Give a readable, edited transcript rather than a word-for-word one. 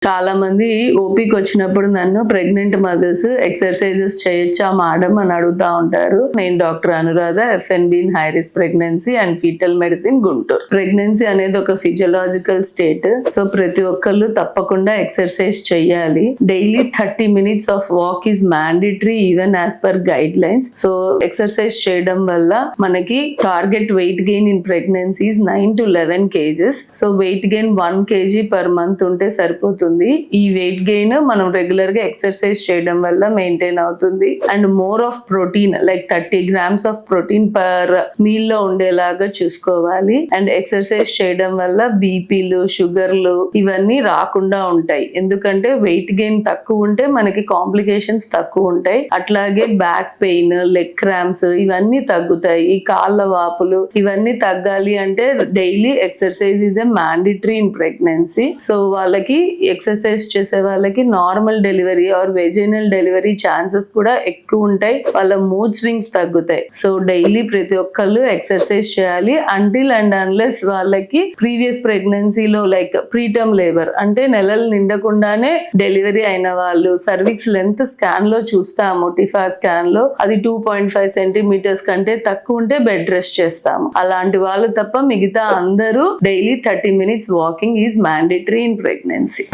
చాలా మంది ఓపీకి వచ్చినప్పుడు నన్ను ప్రెగ్నెంట్ మదర్స్ ఎక్సర్సైజెస్ చేయొచ్చా మేడం అని అడుగుతా ఉంటారు. నేను doctor Anuradha, FNB in high risk pregnancy and fetal medicine, Guntur. Pregnancy అనేది ఒక ఫిజియోలాజికల్ స్టేట్. సో ప్రతి ఒక్కళ్ళు తప్పకుండా ఎక్సర్సైజ్ చేయాలి. Daily 30 minutes of walk is mandatory even as per guide lines. So exercise చేయడం వల్ల మనకి target weight gain in pregnancy is 9 to 11 kgs. So weight gain 1 kg per month ఉంటే సరిపోతుంది. ఈ వెయిట్ గెయిన్ మనం రెగ్యులర్ గా exercise చేయడం వల్ల మెయింటైన్ అవుతుంది. And more of protein like 30 grams of protein per meal లో ఉండేలాగా చూసుకోవాలి. అండ్ ఎక్సర్సైజ్ చేయడం వల్ల బీపీలు, షుగర్లు ఇవన్నీ రాకుండా ఉంటాయి. ఎందుకంటే వెయిట్ గెయిన్ తక్కువ ఉంటే మనకి కాంప్లికేషన్స్ తక్కువ ఉంటాయి. అట్లాగే బ్యాక్ పెయిన్, లెగ్ క్రాంప్స్ ఇవన్నీ తగ్గుతాయి. ఈ కాళ్ళ వాపులు ఇవన్నీ తగ్గాలి అంటే daily exercise is a mandatory in pregnancy. So వాళ్ళకి ఎక్సర్సైజ్ చేసే వాళ్ళకి normal delivery or vaginal delivery chances కూడా ఎక్కువ ఉంటాయి. వాళ్ళ మూడ్ స్వింగ్స్ తగ్గుతాయి. సో డైలీ ప్రతి ఒక్కళ్ళు ఎక్సర్సైజ్ చేయాలి. అంటిల్ అండ్ అన్లెస్ వాళ్ళకి ప్రీవియస్ ప్రెగ్నెన్సీలో లైక్ ప్రీటర్మ్ లేబర్ అంటే నెలలు నిండకుండానే డెలివరీ అయిన వాళ్ళు సర్విక్స్ లెంత్ స్కాన్ లో చూస్తాము. టిఫా స్కాన్ లో అది 2.5 centimeters కంటే తక్కువ ఉంటే బెడ్ రెస్ట్ చేస్తాము. అలాంటి వాళ్ళు తప్ప మిగతా అందరూ daily 30 minutes walking is mandatory in pregnancy.